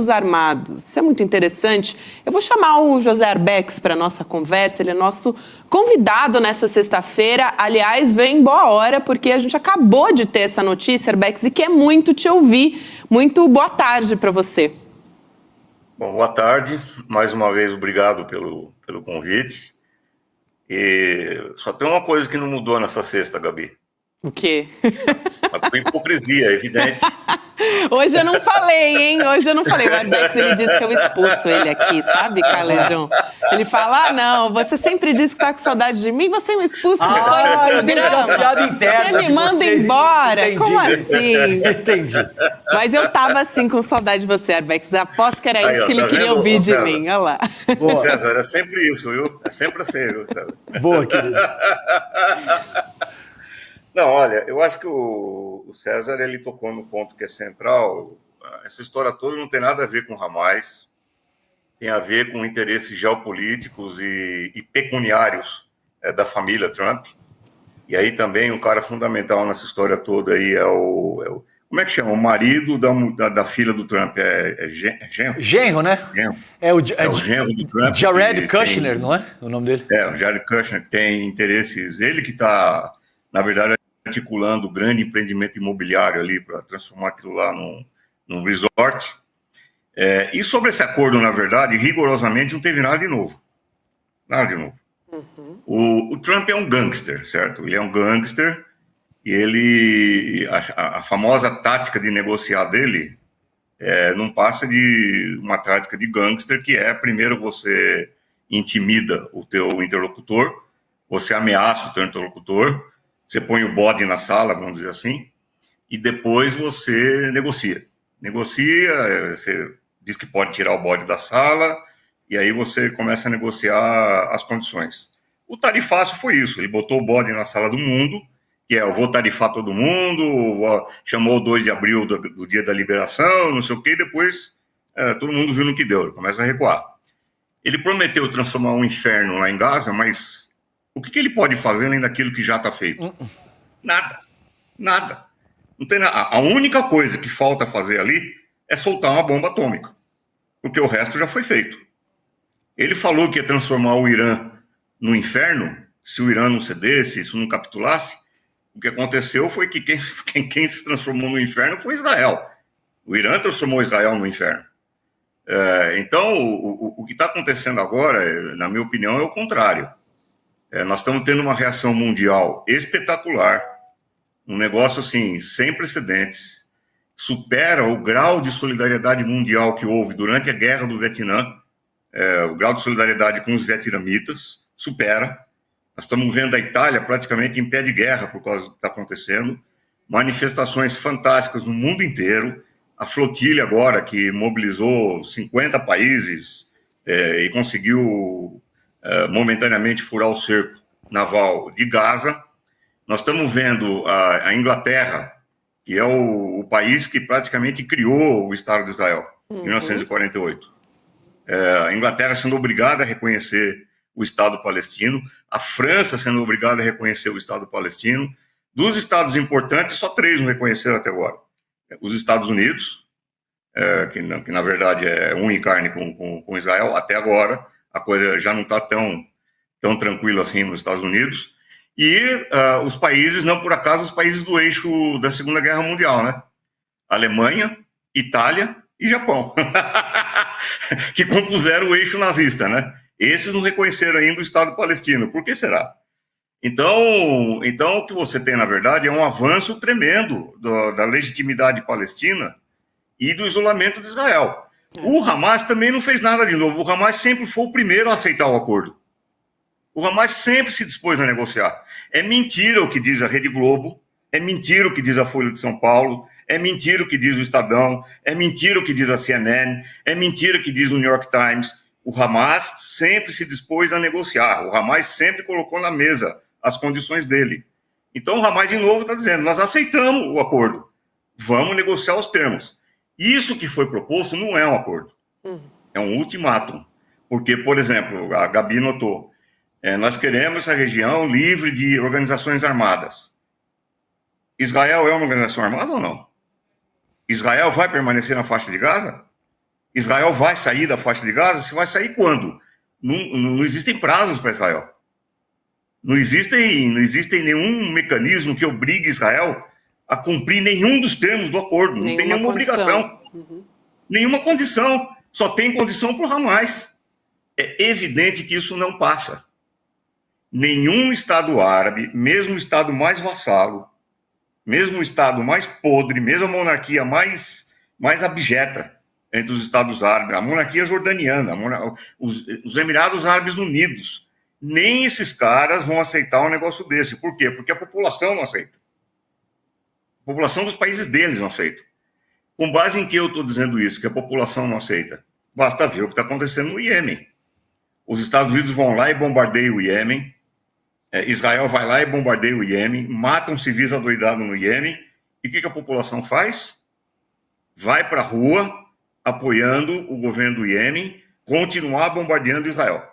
armados. Isso é muito interessante. Eu vou chamar o José Arbex para a nossa conversa. Ele é nosso convidado nessa sexta-feira. Aliás, vem em boa hora, porque a gente acabou de ter essa notícia, Arbex, e quer muito te ouvir. Muito boa tarde para você. Bom, boa tarde. Mais uma vez, obrigado pelo convite. E só tem uma coisa que não mudou nessa sexta, Gabi. O quê? A hipocrisia, é evidente. Hoje eu não falei, hein? Hoje eu não falei. O Arbex, ele disse que eu expulso ele aqui, sabe, Calejão? Ele fala, não, você sempre diz que tá com saudade de mim, você me expulsa depois do programa. Você me manda embora. Entendi. Como assim? Entendi. Mas eu tava, assim, com saudade de você, Arbex. Aposto que era isso que ele queria ouvir de mim. Olha lá. Boa. César, é sempre isso, viu? É sempre assim, viu, César? Boa, querido. Não, olha, eu acho que o César, ele tocou no ponto que é central. Essa história toda não tem nada a ver com o Hamas, tem a ver com interesses geopolíticos e pecuniários da família Trump. E aí também um cara fundamental nessa história toda aí é o como é que chama? O marido da filha do Trump, genro? Genro, né? Genro. É o genro do Trump. Jared Kushner, não é o nome dele? É, o Jared Kushner, que tem interesses, ele que está, na verdade, articulando o grande empreendimento imobiliário ali para transformar aquilo lá num resort. E sobre esse acordo, na verdade, rigorosamente não teve nada de novo. Nada de novo. Uhum. O Trump é um gangster, certo? Ele é um gangster e a famosa tática de negociar dele não passa de uma tática de gangster, que é, primeiro você intimida o teu interlocutor, você ameaça o teu interlocutor, você põe o bode na sala, vamos dizer assim, e depois você negocia. Negocia, você diz que pode tirar o bode da sala, e aí você começa a negociar as condições. O tarifaço foi isso, ele botou o bode na sala do mundo, que eu vou tarifar todo mundo, chamou o 2 de abril do dia da liberação, não sei o quê, e depois todo mundo viu no que deu, ele começa a recuar. Ele prometeu transformar um inferno lá em Gaza, mas o que ele pode fazer além daquilo que já está feito? Nada. Não tem nada. A única coisa que falta fazer ali é soltar uma bomba atômica, porque o resto já foi feito. Ele falou que ia transformar o Irã no inferno, se o Irã não cedesse, se isso não capitulasse. O que aconteceu foi que quem se transformou no inferno foi Israel. O Irã transformou Israel no inferno. Então, o que está acontecendo agora, na minha opinião, é o contrário. Nós estamos tendo uma reação mundial espetacular, um negócio assim, sem precedentes, supera o grau de solidariedade mundial que houve durante a guerra do Vietnã, o grau de solidariedade com os vietnamitas, supera. Nós estamos vendo a Itália praticamente em pé de guerra por causa do que está acontecendo, manifestações fantásticas no mundo inteiro, a flotilha agora que mobilizou 50 países e conseguiu momentaneamente furar o cerco naval de Gaza. Nós estamos vendo a Inglaterra, que é o país que praticamente criou o Estado de Israel, em 1948. A Inglaterra sendo obrigada a reconhecer o Estado palestino, a França sendo obrigada a reconhecer o Estado palestino. Dos estados importantes, só 3 não reconheceram até agora. Os Estados Unidos, que na verdade é um em carne com Israel, até agora a coisa já não está tão tranquila assim nos Estados Unidos, e os países, não por acaso, os países do eixo da Segunda Guerra Mundial, né? Alemanha, Itália e Japão, que compuseram o eixo nazista, né? Esses não reconheceram ainda o Estado palestino. Por que será? Então o que você tem, na verdade, é um avanço tremendo da legitimidade palestina e do isolamento de Israel. O Hamas também não fez nada de novo. O Hamas sempre foi o primeiro a aceitar o acordo. O Hamas sempre se dispôs a negociar. É mentira o que diz a Rede Globo, é mentira o que diz a Folha de São Paulo, é mentira o que diz o Estadão, é mentira o que diz a CNN, é mentira o que diz o New York Times. O Hamas sempre se dispôs a negociar. O Hamas sempre colocou na mesa as condições dele. Então o Hamas, de novo, está dizendo, nós aceitamos o acordo, vamos negociar os termos. Isso que foi proposto não é um acordo, é um ultimátum. Porque, por exemplo, a Gabi notou, nós queremos essa região livre de organizações armadas. Israel é uma organização armada ou não? Israel vai permanecer na faixa de Gaza? Israel vai sair da faixa de Gaza? Se vai sair quando? Não existem prazos para Israel. Não existem nenhum mecanismo que obrigue Israel a cumprir nenhum dos termos do acordo. Não tem nenhuma obrigação. Nenhuma condição. Só tem condição para o Hamas. É evidente que isso não passa. Nenhum Estado árabe, mesmo o Estado mais vassalo, mesmo o Estado mais podre, mesmo a monarquia mais abjeta entre os Estados árabes, a monarquia jordaniana, os Emirados Árabes Unidos, nem esses caras vão aceitar um negócio desse. Por quê? Porque a população não aceita. A população dos países deles não aceita. Com base em que eu estou dizendo isso, que a população não aceita? Basta ver o que está acontecendo no Iêmen. Os Estados Unidos vão lá e bombardeiam o Iêmen. Israel vai lá e bombardeia o Iêmen, matam civis adoidados no Iêmen. E o que a população faz? Vai para a rua apoiando o governo do Iêmen, continuar bombardeando Israel.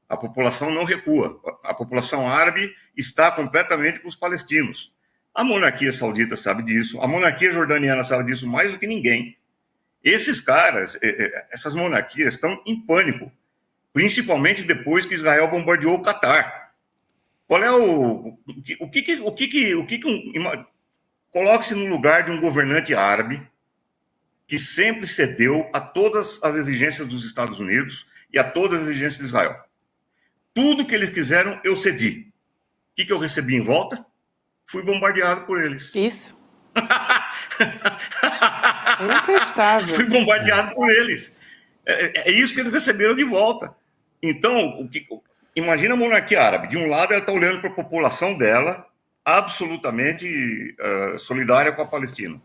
A população não recua. A população árabe está completamente com os palestinos. A monarquia saudita sabe disso. A monarquia jordaniana sabe disso mais do que ninguém. Esses caras, essas monarquias estão em pânico, principalmente depois que Israel bombardeou o Catar. Qual é coloque-se no lugar de um governante árabe que sempre cedeu a todas as exigências dos Estados Unidos e a todas as exigências de Israel. Tudo que eles quiseram, eu cedi. O que eu recebi em volta? Fui bombardeado por eles. Isso. É inacreditável. Fui bombardeado por eles. É isso que eles receberam de volta. Então, imagina a monarquia árabe. De um lado, ela está olhando para a população dela, absolutamente solidária com a Palestina.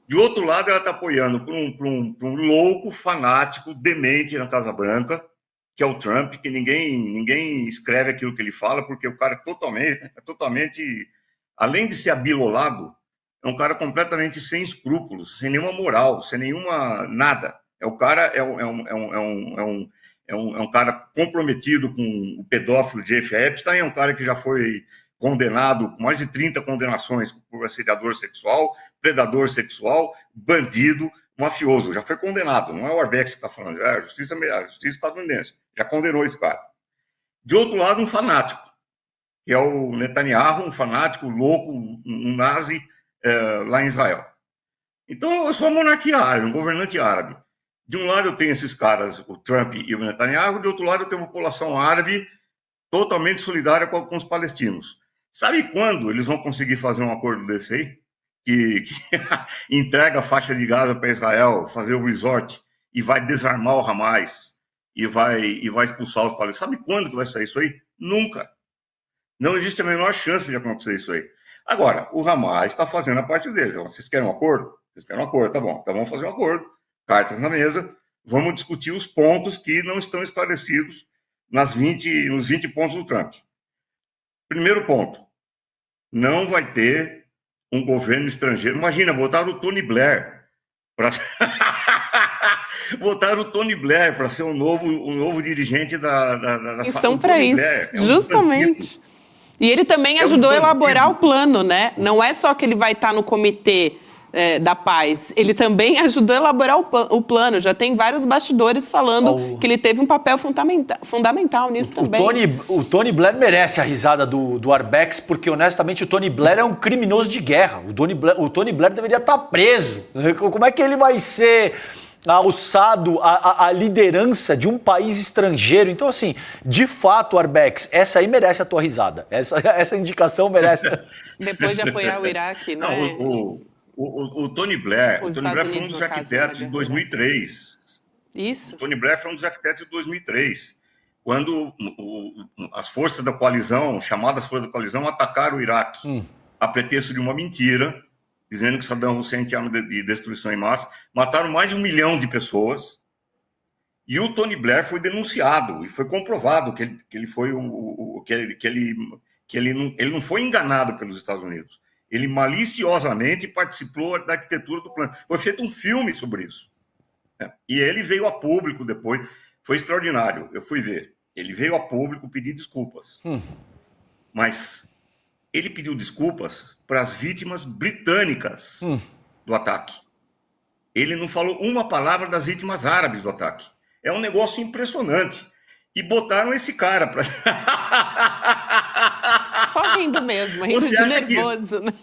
De outro lado, ela está apoiando por um louco, fanático, demente na Casa Branca, que é o Trump, que ninguém escreve aquilo que ele fala, porque o cara é totalmente, além de ser abilolado, é um cara completamente sem escrúpulos, sem nenhuma moral, sem nenhuma nada. O cara é um cara comprometido com o pedófilo Jeffrey Epstein, é um cara que já foi condenado com mais de 30 condenações por assediador sexual, predador sexual, bandido, mafioso. Já foi condenado, não é o Arbex que está falando, é a justiça estadunidense. Já condenou esse cara. De outro lado, um fanático, que é o Netanyahu, um fanático louco, um nazi lá em Israel. Então, eu sou uma monarquia árabe, um governante árabe. De um lado eu tenho esses caras, o Trump e o Netanyahu, de outro lado eu tenho a população árabe totalmente solidária com os palestinos. Sabe quando eles vão conseguir fazer um acordo desse aí? Que entrega a faixa de Gaza para Israel, fazer o resort e vai desarmar o Hamas e vai expulsar os palestinos. Sabe quando que vai sair isso aí? Nunca. Não existe a menor chance de acontecer isso aí. Agora, o Hamas está fazendo a parte dele. Então, vocês querem um acordo? Vocês querem um acordo, tá bom. Então vamos fazer um acordo. Cartas na mesa. Vamos discutir os pontos que não estão esclarecidos nos 20 pontos do Trump. Primeiro ponto. Não vai ter um governo estrangeiro. Imagina, botaram o Tony Blair para ser o novo dirigente da E são para isso, justamente. E ele também ajudou a elaborar o plano, né? Não é só que ele vai estar no comitê da paz, ele também ajudou a elaborar o plano. Já tem vários bastidores falando que ele teve um papel fundamental nisso também. O Tony Blair merece a risada do Arbex, porque honestamente o Tony Blair é um criminoso de guerra. O Tony Blair deveria estar preso. Como é que ele vai ser alçado à liderança de um país estrangeiro? Então, assim, de fato, Arbex, essa aí merece a tua risada. Essa indicação merece. Depois de apoiar o Iraque, né? O Tony Blair foi um dos arquitetos de 2003. Isso. O Tony Blair foi um dos arquitetos de 2003, quando as forças da coalizão, chamadas forças da coalizão, atacaram o Iraque, a pretexto de uma mentira, dizendo que Saddam Hussein tinha arma de destruição em massa. Mataram mais de 1 milhão de pessoas. E o Tony Blair foi denunciado e foi comprovado que ele não foi enganado pelos Estados Unidos. Ele maliciosamente participou da arquitetura do plano. Foi feito um filme sobre isso. E ele veio a público depois. Foi extraordinário. Eu fui ver. Ele veio a público pedir desculpas. Mas ele pediu desculpas para as vítimas britânicas do ataque. Ele não falou uma palavra das vítimas árabes do ataque. É um negócio impressionante. E botaram esse cara para... Só rindo mesmo, rindo Você de acha que- nervoso, né?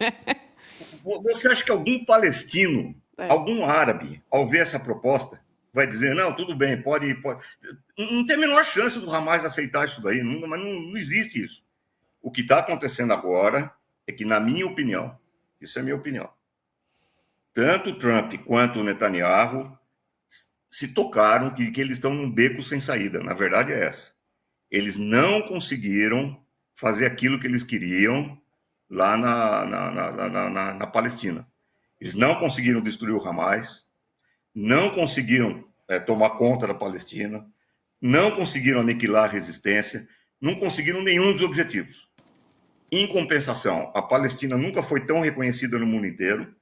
Você acha que algum palestino, É. algum árabe, ao ver essa proposta, vai dizer, não, tudo bem, pode... Não tem a menor chance do Hamas aceitar isso daí, mas não existe isso. O que está acontecendo agora é que, na minha opinião, isso é minha opinião, tanto o Trump quanto o Netanyahu se tocaram que eles estão num beco sem saída. Na verdade é essa. Eles não conseguiram fazer aquilo que eles queriam lá na Palestina. Eles não conseguiram destruir o Hamas, não conseguiram tomar conta da Palestina, não conseguiram aniquilar a resistência, não conseguiram nenhum dos objetivos. Em compensação, a Palestina nunca foi tão reconhecida no mundo inteiro,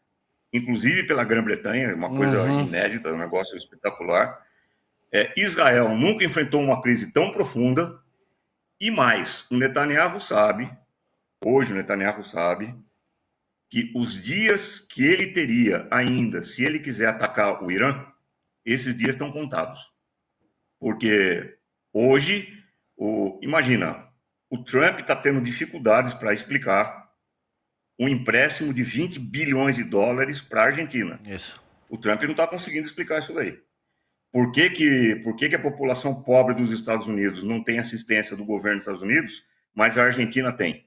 inclusive pela Grã-Bretanha, uma coisa inédita, um negócio espetacular. Israel nunca enfrentou uma crise tão profunda, e mais, o Netanyahu sabe, hoje o Netanyahu sabe, que os dias que ele teria ainda, se ele quiser atacar o Irã, esses dias estão contados. Porque hoje, imagina, o Trump está tendo dificuldades para explicar um empréstimo de 20 bilhões de dólares para a Argentina. Isso. O Trump não está conseguindo explicar isso daí. Por que a população pobre dos Estados Unidos não tem assistência do governo dos Estados Unidos, mas a Argentina tem?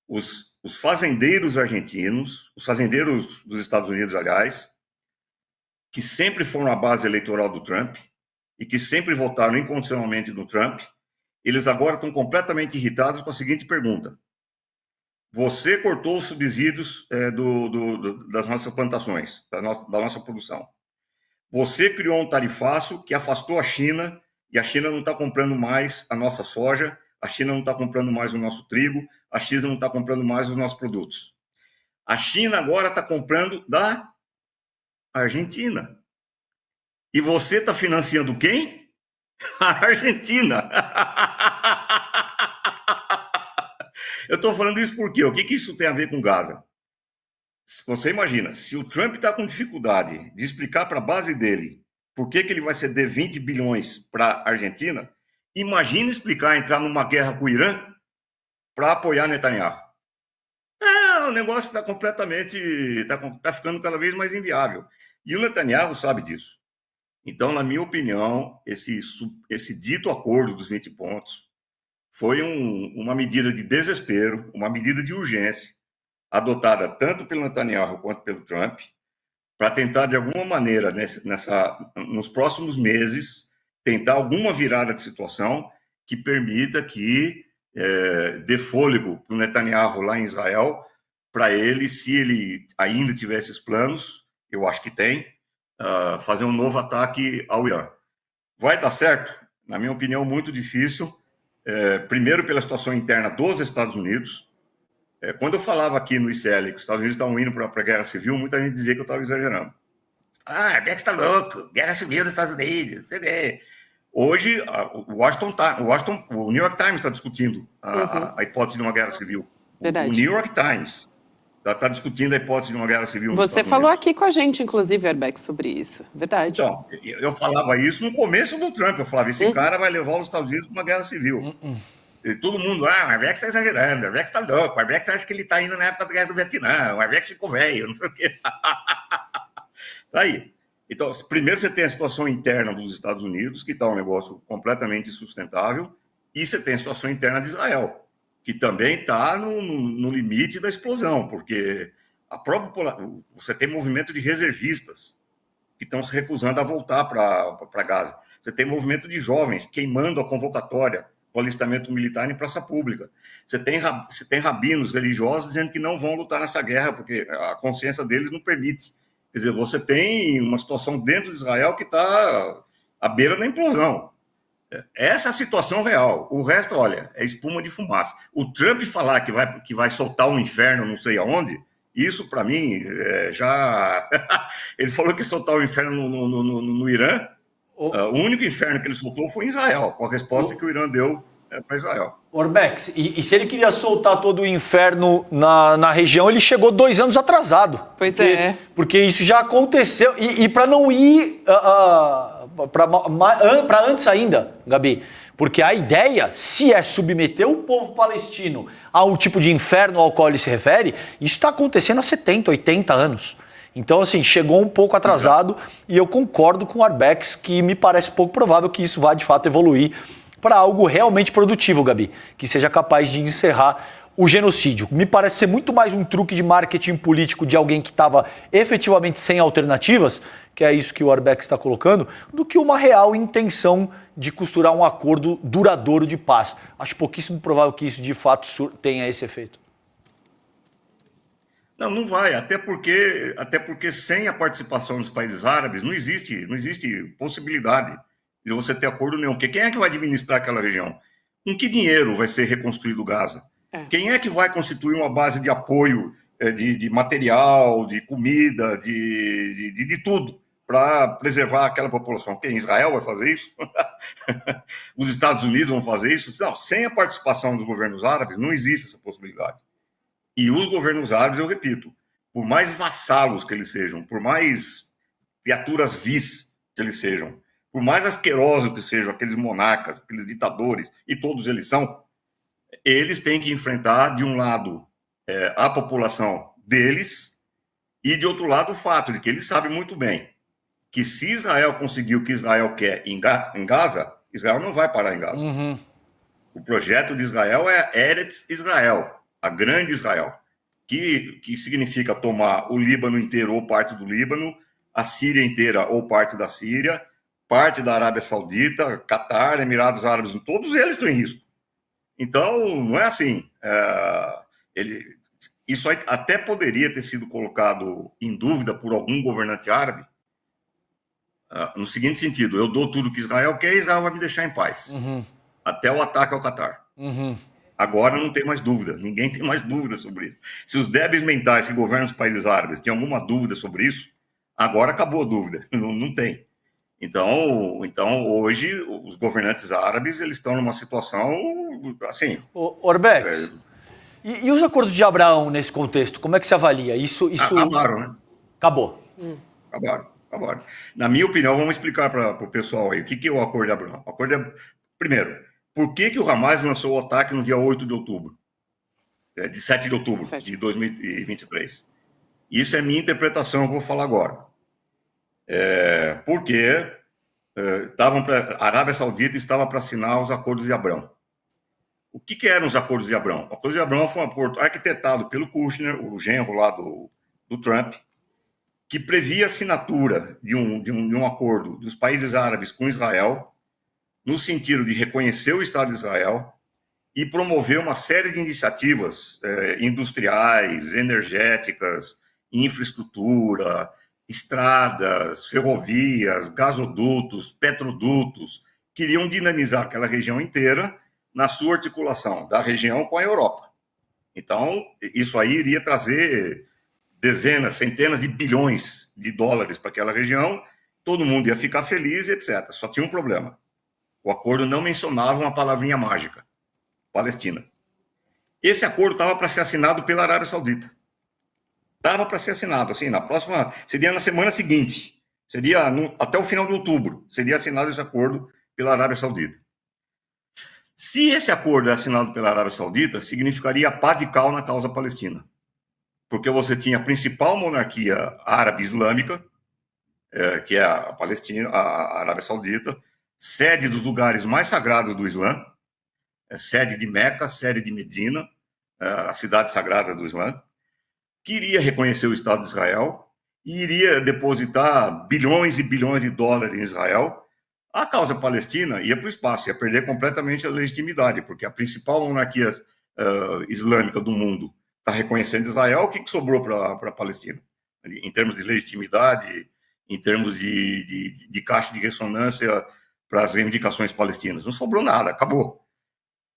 Os fazendeiros argentinos, os fazendeiros dos Estados Unidos, aliás, que sempre foram a base eleitoral do Trump e que sempre votaram incondicionalmente no Trump, eles agora estão completamente irritados com a seguinte pergunta: você cortou os subsídios das nossas plantações, da nossa produção. Você criou um tarifaço que afastou a China, e a China não está comprando mais a nossa soja, a China não está comprando mais o nosso trigo, a China não está comprando mais os nossos produtos. A China agora está comprando da Argentina. E você está financiando quem? A Argentina. Eu estou falando isso por quê? O que isso tem a ver com Gaza? Você imagina, se o Trump está com dificuldade de explicar para a base dele por que ele vai ceder 20 bilhões para a Argentina, imagina explicar entrar numa guerra com o Irã para apoiar Netanyahu. O negócio está completamente... Está ficando cada vez mais inviável. E o Netanyahu sabe disso. Então, na minha opinião, esse dito acordo dos 20 pontos foi uma medida de desespero, uma medida de urgência, adotada tanto pelo Netanyahu quanto pelo Trump, para tentar, de alguma maneira, nos próximos meses, tentar alguma virada de situação que permita que dê fôlego para o Netanyahu lá em Israel, para ele, se ele ainda tiver esses planos, eu acho que tem, fazer um novo ataque ao Irã. Vai dar certo? Na minha opinião, muito difícil. Primeiro, pela situação interna dos Estados Unidos. Quando eu falava aqui no ICL que os Estados Unidos estavam indo para a guerra civil, muita gente dizia que eu estava exagerando. A Bex está louco, guerra civil dos Estados Unidos. Hoje, o New York Times está discutindo a hipótese de uma guerra civil. Verdade. O New York Times está discutindo a hipótese de uma guerra civil. Você falou aqui com a gente, inclusive, Arbex, sobre isso. Verdade. Então, eu falava isso no começo do Trump. Eu falava, esse cara vai levar os Estados Unidos para uma guerra civil. E todo mundo, o Arbex está exagerando, o Arbex está louco, o Arbex acha que ele está indo na época da guerra do Vietnã, o Arbex ficou velho, não sei o quê. Tá aí. Então, primeiro você tem a situação interna dos Estados Unidos, que está um negócio completamente insustentável, e você tem a situação interna de Israel, que também está no limite da explosão, porque você tem movimento de reservistas que estão se recusando a voltar para Gaza. Você tem movimento de jovens queimando a convocatória, o alistamento militar em praça pública. Você tem rabinos religiosos dizendo que não vão lutar nessa guerra, porque a consciência deles não permite. Quer dizer, você tem uma situação dentro de Israel que está à beira da implosão. Essa é a situação real. O resto, olha, é espuma de fumaça. O Trump falar que vai soltar um inferno não sei aonde, isso, para mim, já... Ele falou que ia soltar o inferno no Irã. O único inferno que ele soltou foi em Israel, com a resposta que o Irã deu para Israel. Orbex, e se ele queria soltar todo o inferno na região, ele chegou 2 anos atrasado. Pois é. Porque isso já aconteceu. E para não ir para antes ainda, Gabi, porque a ideia, se é submeter o povo palestino ao tipo de inferno ao qual ele se refere, isso está acontecendo há 70, 80 anos. Então, assim, chegou um pouco atrasado. E eu concordo com o Arbex que me parece pouco provável que isso vá, de fato, evoluir para algo realmente produtivo, Gabi, que seja capaz de encerrar o genocídio. Me parece ser muito mais um truque de marketing político de alguém que estava efetivamente sem alternativas, que é isso que o Arbex está colocando, do que uma real intenção de costurar um acordo duradouro de paz. Acho pouquíssimo provável que isso de fato tenha esse efeito. Não vai, até porque sem a participação dos países árabes não existe possibilidade de você ter acordo nenhum. Porque quem é que vai administrar aquela região? Com que dinheiro vai ser reconstruído Gaza? Quem é que vai constituir uma base de apoio de material, de comida, de tudo, para preservar aquela população? Quem? Israel vai fazer isso? Os Estados Unidos vão fazer isso? Não, sem a participação dos governos árabes não existe essa possibilidade. E os governos árabes, eu repito, por mais vassalos que eles sejam, por mais criaturas vis que eles sejam, por mais asquerosos que sejam aqueles monarcas, aqueles ditadores, e todos eles são, eles têm que enfrentar, de um lado, a população deles, e, de outro lado, o fato de que eles sabem muito bem que se Israel conseguir o que Israel quer em Gaza, Israel não vai parar em Gaza. Uhum. O projeto de Israel é Eretz Israel, a grande Israel, que significa tomar o Líbano inteiro ou parte do Líbano, a Síria inteira ou parte da Síria, parte da Arábia Saudita, Catar, Emirados Árabes, todos eles estão em risco. Então, não é assim. Isso até poderia ter sido colocado em dúvida por algum governante árabe, no seguinte sentido: eu dou tudo que Israel quer e Israel vai me deixar em paz. Uhum. Até o ataque ao Catar. Uhum. Agora não tem mais dúvida, ninguém tem mais dúvida sobre isso. Se os débeis mentais que governam os países árabes tinham alguma dúvida sobre isso, agora acabou a dúvida, não tem. Então, hoje, os governantes árabes eles estão numa situação assim... Orbex, e os acordos de Abraão nesse contexto? Como é que se avalia? Isso... Acabaram, né? Acabou. Acabaram. Na minha opinião, vamos explicar para o pessoal aí o que é o acordo de Abraão. O acordo Primeiro, por que o Hamas lançou o ataque no dia 8 de outubro? De 7 de outubro de 2023. Isso é minha interpretação, eu vou falar agora. Porque a Arábia Saudita estava para assinar os acordos de Abrão. O que eram os acordos de Abrão? O acordo de Abrão foi um acordo arquitetado pelo Kushner, o genro lá do Trump, que previa a assinatura de um acordo dos países árabes com Israel, no sentido de reconhecer o Estado de Israel e promover uma série de iniciativas industriais, energéticas, infraestrutura, estradas, ferrovias, gasodutos, petrodutos, que iriam dinamizar aquela região inteira na sua articulação da região com a Europa. Então, isso aí iria trazer dezenas, centenas de bilhões de dólares para aquela região, todo mundo ia ficar feliz, etc. Só tinha um problema. O acordo não mencionava uma palavrinha mágica: Palestina. Esse acordo estava para ser assinado pela Arábia Saudita. Estava para ser assinado, assim, seria na semana seguinte, até o final de outubro, seria assinado esse acordo pela Arábia Saudita. Se esse acordo é assinado pela Arábia Saudita, significaria a paz de cal na causa palestina. Porque você tinha a principal monarquia árabe islâmica, que é a Palestina, a Arábia Saudita, sede dos lugares mais sagrados do Islã, sede de Meca, sede de Medina, as cidades sagradas do Islã, que iria reconhecer o Estado de Israel e iria depositar bilhões e bilhões de dólares em Israel. A causa palestina ia para o espaço, ia perder completamente a legitimidade, porque a principal monarquia islâmica do mundo está reconhecendo Israel. O que sobrou para a Palestina? Em termos de legitimidade, em termos de caixa de ressonância para as reivindicações palestinas. Não sobrou nada, acabou.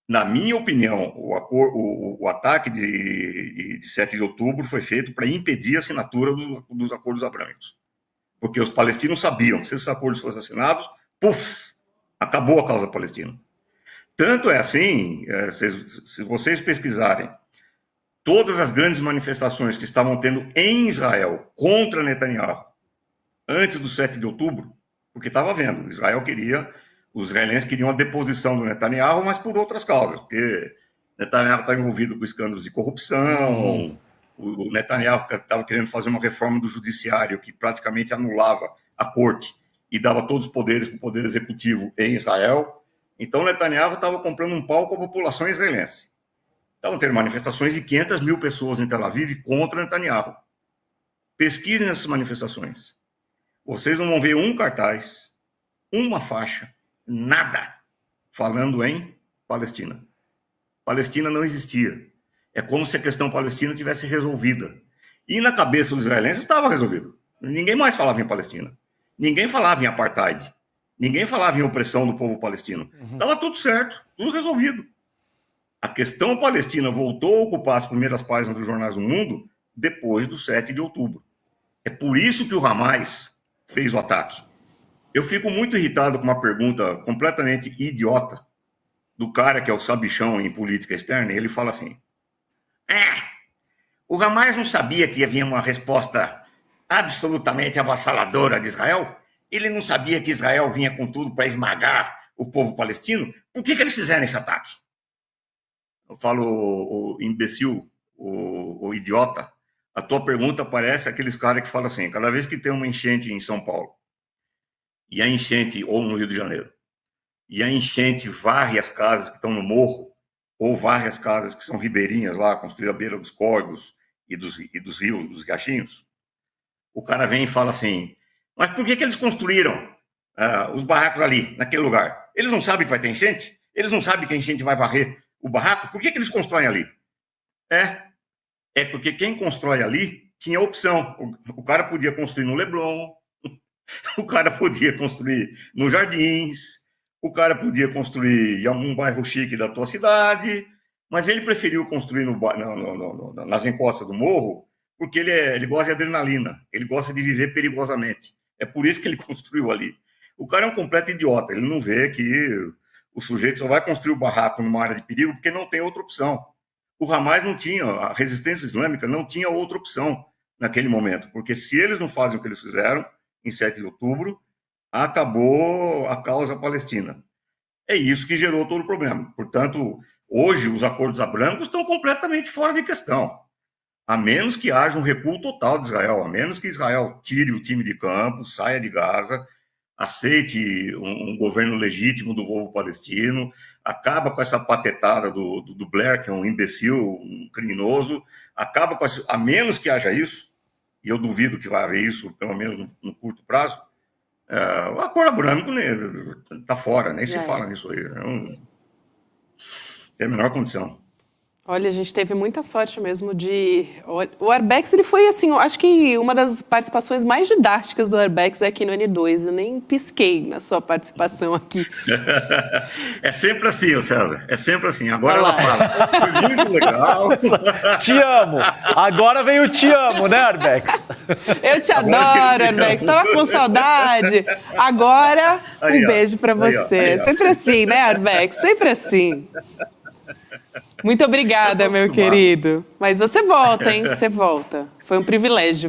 Na minha opinião, o ataque de 7 de outubro foi feito para impedir a assinatura dos acordos abrâmicos. Porque os palestinos sabiam que se esses acordos fossem assinados, acabou a causa palestina. Tanto é assim, se vocês pesquisarem, todas as grandes manifestações que estavam tendo em Israel contra Netanyahu antes do 7 de outubro, porque estava vendo, os israelenses queriam a deposição do Netanyahu, mas por outras causas, porque Netanyahu estava envolvido com escândalos de corrupção, o Netanyahu estava querendo fazer uma reforma do judiciário que praticamente anulava a corte e dava todos os poderes para o poder executivo em Israel. Então, Netanyahu estava comprando um pau com a população israelense. Estavam tendo manifestações de 500 mil pessoas em Tel Aviv contra Netanyahu. Pesquisem essas manifestações. Vocês não vão ver um cartaz, uma faixa, nada falando em Palestina. Palestina não existia. É como se a questão palestina tivesse resolvida. E na cabeça dos israelenses estava resolvido. Ninguém mais falava em Palestina. Ninguém falava em apartheid. Ninguém falava em opressão do povo palestino. Estava tudo certo, tudo resolvido. A questão palestina voltou a ocupar as primeiras páginas dos jornais do mundo depois do 7 de outubro. É por isso que o Hamas fez o ataque. Eu fico muito irritado com uma pergunta completamente idiota do cara que é o sabichão em política externa, e ele fala assim, o Hamas não sabia que havia uma resposta absolutamente avassaladora de Israel? Ele não sabia que Israel vinha com tudo para esmagar o povo palestino? Por que eles fizeram esse ataque? Eu falo, o imbecil, o idiota, a tua pergunta parece aqueles caras que falam assim, cada vez que tem uma enchente em São Paulo, e a enchente, ou no Rio de Janeiro, e a enchente varre as casas que estão no morro, ou varre as casas que são ribeirinhas lá, construídas à beira dos córregos e dos rios, dos riachinhos, o cara vem e fala assim, mas por que eles construíram os barracos ali, naquele lugar? Eles não sabem que vai ter enchente? Eles não sabem que a enchente vai varrer o barraco? Por que eles constroem ali? É porque quem constrói ali tinha opção. O cara podia construir no Leblon, o cara podia construir nos Jardins, o cara podia construir em algum bairro chique da tua cidade, mas ele preferiu construir nas encostas do morro porque ele gosta de adrenalina, ele gosta de viver perigosamente. É por isso que ele construiu ali. O cara é um completo idiota, ele não vê que o sujeito só vai construir o barraco numa área de perigo porque não tem outra opção. O Hamas não tinha, a resistência islâmica não tinha outra opção naquele momento, porque se eles não fazem o que eles fizeram em 7 de outubro, acabou a causa palestina. É isso que gerou todo o problema. Portanto, hoje os acordos abrâmicos estão completamente fora de questão. A menos que haja um recuo total de Israel, a menos que Israel tire o time de campo, saia de Gaza, aceite um governo legítimo do povo palestino, acaba com essa patetada do Blair, que é um imbecil, um criminoso, acaba com a menos que haja isso, e eu duvido que vai haver isso, pelo menos no curto prazo, o acordo abrâmico está fora, nem se fala nisso aí. Não tem a menor condição. Olha, a gente teve muita sorte mesmo de... O Arbex, ele foi, assim, eu acho que uma das participações mais didáticas do Arbex é aqui no N2. Eu nem pisquei na sua participação aqui. É sempre assim, César. É sempre assim. Agora ela fala, foi muito legal. Te amo. Agora vem o te amo, né, Arbex? Eu te adoro, Arbex. Tava com saudade. Agora, um beijo pra você. Sempre assim, né, Arbex? Sempre assim. Muito obrigada, meu querido. Mas você volta, hein? Você volta. Foi um privilégio.